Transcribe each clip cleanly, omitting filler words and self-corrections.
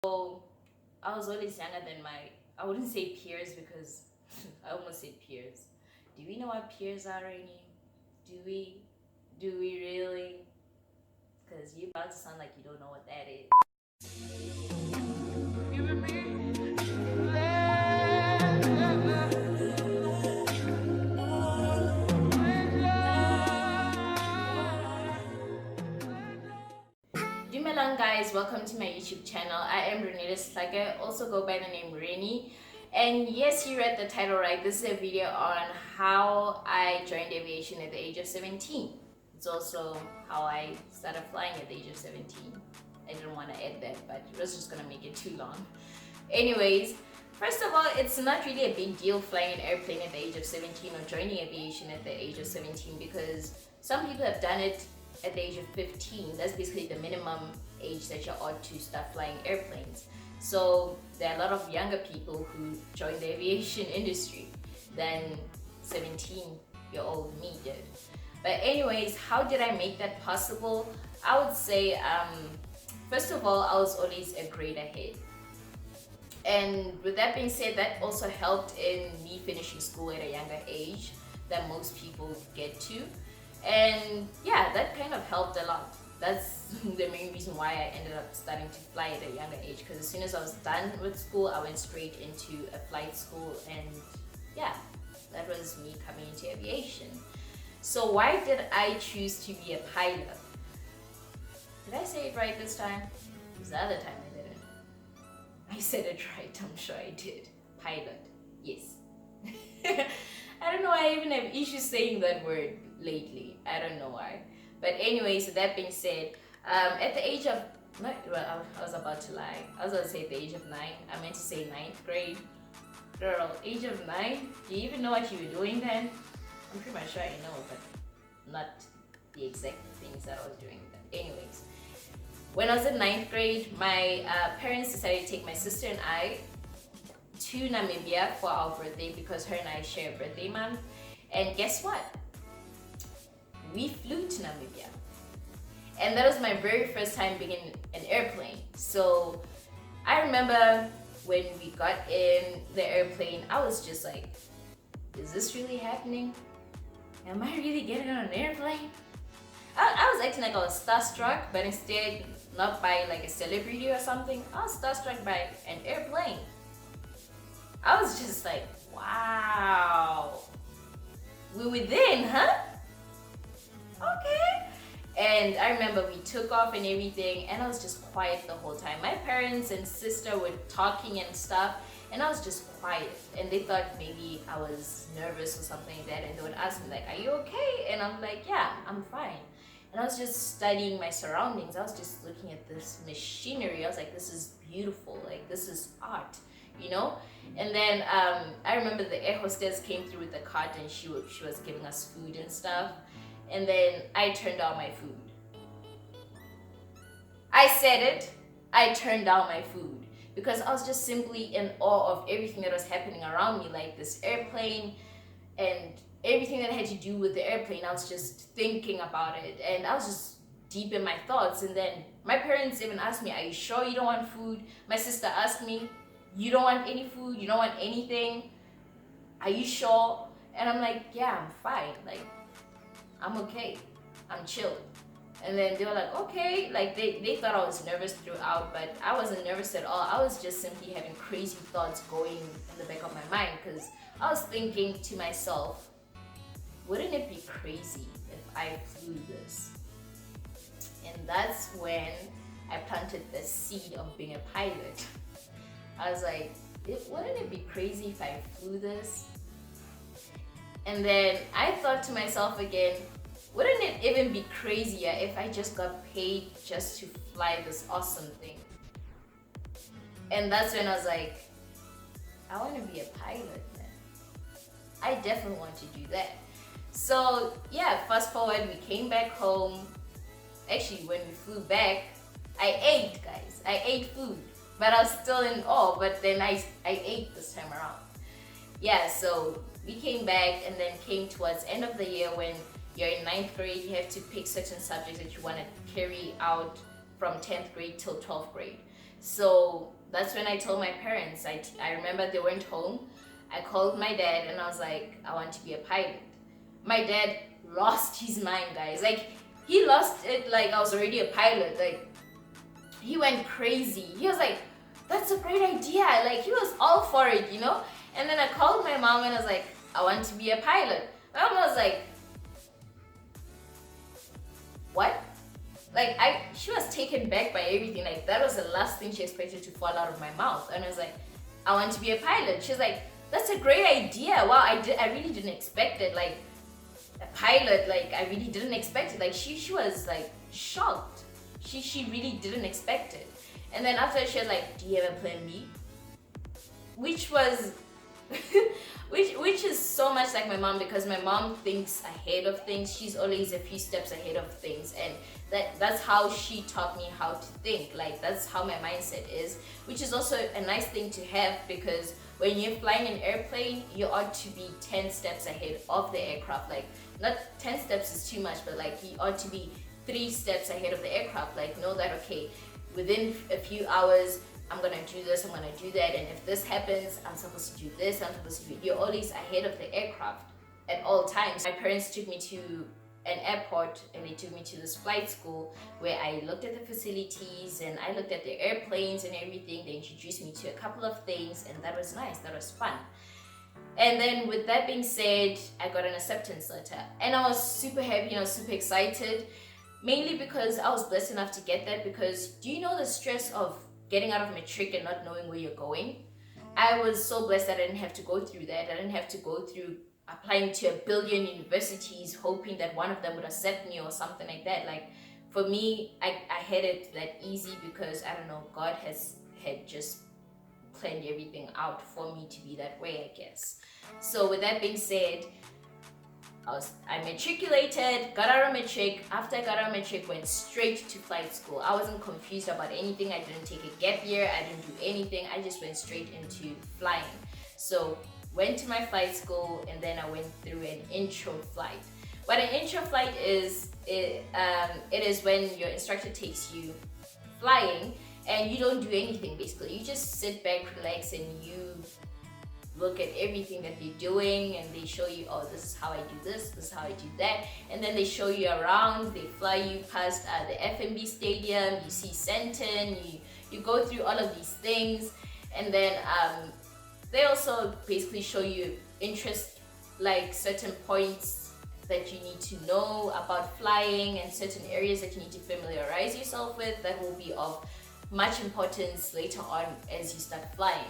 So I was always younger than I wouldn't say peers because I almost said peers. Do we know what peers are, Rainy? Do we? Do we really? Because you're about to sound like you don't know what that is. Dumelang guys, welcome to my YouTube channel. I am Renita Slaka, also go by the name Reni. And yes, you read the title right. This is a video on how I joined aviation at the age of 17. It's also how I started flying at the age of 17. I didn't want to add that, but it was just gonna make it too long. Anyways, first of all, it's not really a big deal flying an airplane at the age of 17 or joining aviation at the age of 17 because some people have done it at the age of 15. That's basically the minimum age that you're ought to start flying airplanes. So there are a lot of younger people who join the aviation industry than 17-year-old me did. But anyways, how did I make that possible? I would say, first of all, I was always a grade ahead. And with that being said, that also helped in me finishing school at a younger age than most people get to. And yeah, that kind of helped a lot. That's the main reason why I ended up starting to fly at a younger age, because as soon as I was done with school, I went straight into a flight school, and yeah, that was me coming into aviation. So why did I choose to be a pilot? Did I say it right this time? Because the other time I didn't. I said it right, I'm sure I did. Pilot, yes. I don't know why I even have issues saying that word lately. I don't know why. But anyway, so that being said, at the age of, well, I was about to lie. I was going to say at the age of 9. I meant to say 9th grade. Girl, age of 9? Do you even know what you were doing then? I'm pretty much sure I know, but not the exact things that I was doing then. Anyways, when I was in 9th grade, my parents decided to take my sister and I to Namibia for our birthday because her and I share a birthday month. And guess what? We flew to Namibia. And that was my very first time being in an airplane. So I remember when we got in the airplane, I was just like, is this really happening? Am I really getting on an airplane? I was acting like I was starstruck, but instead, not by like a celebrity or something. I was starstruck by an airplane. I was just like, wow. We were then, huh? Okay. And I remember we took off and everything, and I was just quiet the whole time. My parents and sister were talking and stuff, and I was just quiet. And they thought maybe I was nervous or something like that, and they would ask me like, are you okay? And I'm like, yeah, I'm fine. And I was just studying my surroundings. I was just looking at this machinery. I was like, this is beautiful. Like, this is art, you know? And then I remember the air hostess came through with the cart, and she was giving us food and stuff. And then I turned down my food. I said it. I turned down my food because I was just simply in awe of everything that was happening around me, like this airplane and everything that had to do with the airplane. I was just thinking about it, and I was just deep in my thoughts. And then my parents even asked me, are you sure you don't want food? My sister asked me, you don't want any food? You don't want anything? Are you sure? And I'm like, yeah, I'm fine. Like, I'm okay. I'm chilled. And then they were like, okay. Like, they thought I was nervous throughout, but I wasn't nervous at all. I was just simply having crazy thoughts going in the back of my mind because I was thinking to myself, wouldn't it be crazy if I flew this? And that's when I planted the seed of being a pilot. I was like, wouldn't it be crazy if I flew this? And then I thought to myself again, wouldn't it even be crazier if I just got paid just to fly this awesome thing? And that's when I was like, I want to be a pilot then. I definitely want to do that. So yeah, fast forward, we came back home. Actually, when we flew back, I ate, guys. I ate food, but I was still in awe. But then I ate this time around. Yeah, so we came back, and then came towards end of the year when you're in 9th grade, you have to pick certain subjects that you want to carry out from 10th grade till 12th grade. So that's when I told my parents. I remember they weren't home. I called my dad and I was like, I want to be a pilot. My dad lost his mind, guys. Like, he lost it like I was already a pilot. Like, he went crazy. He was like, that's a great idea. Like, he was all for it, you know? And then I called my mom and I was like, I want to be a pilot. My mom was like, what? Like, she was taken back by everything. Like, that was the last thing she expected to fall out of my mouth. And I was like, I want to be a pilot. She's like, that's a great idea. Wow, I really didn't expect it. Like, a pilot, like, I really didn't expect it. Like, she was like shocked. She really didn't expect it. And then after, she was like, do you have a plan B? Which was which is so much like my mom, because my mom thinks ahead of things. She's always a few steps ahead of things, and that's how she taught me how to think. Like, that's how my mindset is, which is also a nice thing to have, because when you're flying an airplane, you ought to be 10 steps ahead of the aircraft. Like, not 10 steps is too much, but like, you ought to be 3 steps ahead of the aircraft. Like, know that, okay, within a few hours, I'm gonna do this, I'm gonna do that, and if this happens, I'm supposed to do this, I'm supposed to do. You're always ahead of the aircraft at all times. My parents took me to an airport and they took me to this flight school where I looked at the facilities and I looked at the airplanes and everything. They introduced me to a couple of things, and that was nice, that was fun. And then with that being said, I got an acceptance letter and I was super happy and I was super excited, mainly because I was blessed enough to get that. Because do you know the stress of getting out of matric and not knowing where you're going? I was so blessed that I didn't have to go through that. I didn't have to go through applying to 1 billion universities hoping that one of them would accept me or something like that. Like, for me, I had it that easy because, I don't know, God had just planned everything out for me to be that way, I guess. So with that being said, I matriculated, got out of matric. After I got out of matric, went straight to flight school. I wasn't confused about anything. I didn't take a gap year. I didn't do anything. I just went straight into flying. So went to my flight school, and then I went through an intro flight. What an intro flight is, it is when your instructor takes you flying and you don't do anything basically. You just sit back, relax, and you look at everything that they're doing, and they show you, oh, this is how I do this is how I do that, and then they show you around. They fly you past the FMB stadium, you see Senton, you go through all of these things, and then they also basically show you interest, like certain points that you need to know about flying and certain areas that you need to familiarize yourself with that will be of much importance later on as you start flying.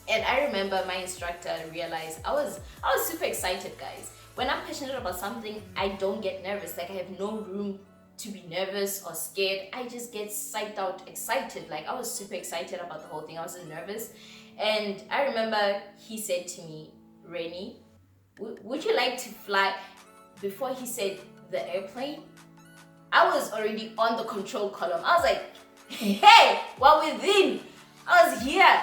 And I remember my instructor realized I was super excited, guys. When I'm passionate about something, I don't get nervous. Like, I have no room to be nervous or scared. I just get psyched out, excited. Like, I was super excited about the whole thing. I wasn't nervous. And I remember he said to me, Rennie, would you like to fly? Before he said the airplane, I was already on the control column. I was like, hey, what within? I was here.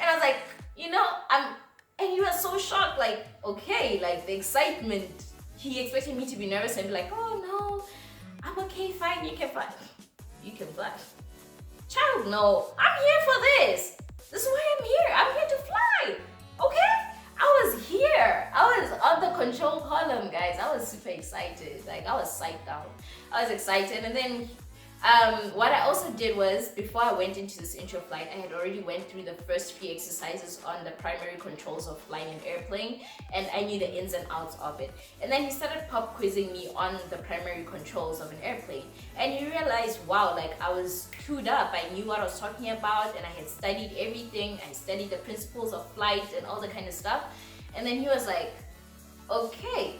And I was like, you know, and he was so shocked, like, okay, like the excitement. He expected me to be nervous and be like, oh no, I'm okay, fine, you can fly. You can fly. Child, no, I'm here for this. This is why I'm here. I'm here to fly, okay? I was here. I was on the control column, guys. I was super excited. Like, I was psyched out. I was excited, and then what I also did was, before I went into this intro flight, I had already went through the first few exercises on the primary controls of flying an airplane, and I knew the ins and outs of it. And then he started pop quizzing me on the primary controls of an airplane, and he realized, wow, like, I was clued up. I knew what I was talking about, and I had studied everything. I studied the principles of flight and all the kind of stuff. And then he was like, okay,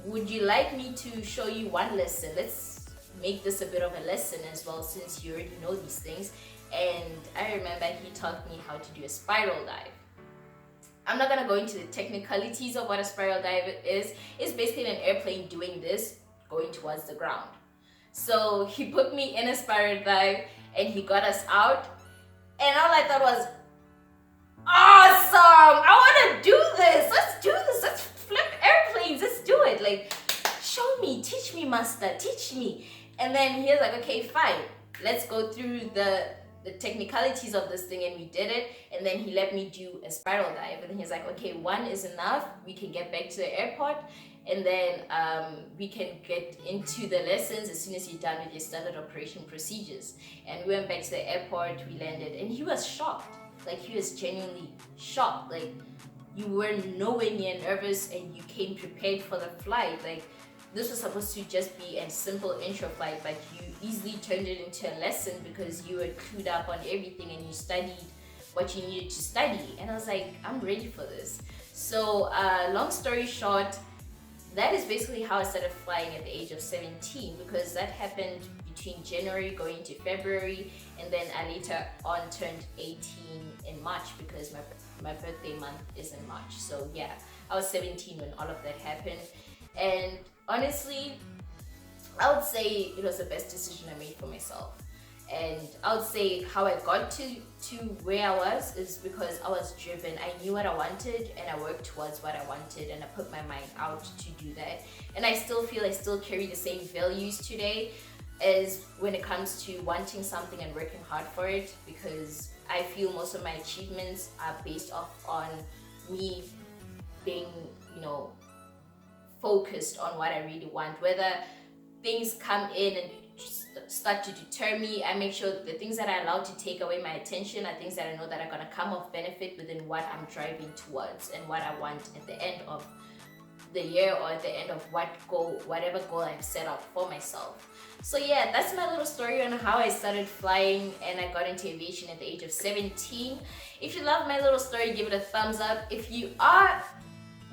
would you like me to show you one lesson? Let's make this a bit of a lesson as well, since you already know these things. And I remember he taught me how to do a spiral dive. I'm not gonna go into the technicalities of what a spiral dive is. It's basically an airplane doing this, going towards the ground. So he put me in a spiral dive and he got us out, and all I thought was, awesome, I want to do this. Let's do this. Let's flip airplanes. Let's do it. Like, show me, teach me, master, teach me. And then he was like, okay, fine, let's go through the the technicalities of this thing, and we did it. And then he let me do a spiral dive, and then he's like, okay, one is enough, we can get back to the airport, and then we can get into the lessons as soon as you're done with your standard operation procedures. And we went back to the airport, we landed, and he was shocked. Like, he was genuinely shocked. Like, you were nowhere near nervous and you came prepared for the flight. Like, this was supposed to just be a simple intro flight, but you easily turned it into a lesson because you were clued up on everything and you studied what you needed to study. And I was like, I'm ready for this. So long story short, that is basically how I started flying at the age of 17, because that happened between January going into February, and then I later on turned 18 in March because my birthday month is in March. So yeah, I was 17 when all of that happened. And honestly, I would say it was the best decision I made for myself. And I would say how I got to where I was is because I was driven. I knew what I wanted and I worked towards what I wanted, and I put my mind out to do that. And I still feel I still carry the same values today as when it comes to wanting something and working hard for it, because I feel most of my achievements are based off on me being, focused on what I really want. Whether things come in and start to deter me, I make sure the things that I allow to take away my attention are things that I know that are going to come of benefit within what I'm driving towards and what I want at the end of the year, or at the end of whatever goal I've set out for myself. So yeah, that's my little story on how I started flying and I got into aviation at the age of 17. If you love my little story, give it a thumbs up. If you are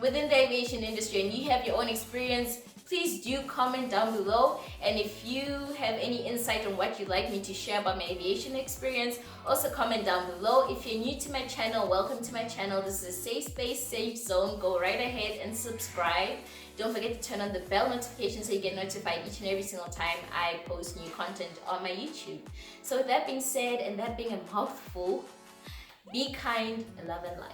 within the aviation industry and you have your own experience, please do comment down below. And if you have any insight on what you'd like me to share about my aviation experience, also comment down below. If you're new to my channel, welcome to my channel. This is a safe space, safe zone. Go right ahead and subscribe. Don't forget to turn on the bell notification so you get notified each and every single time I post new content on my YouTube. So with that being said, and that being a mouthful, be kind, love, and light.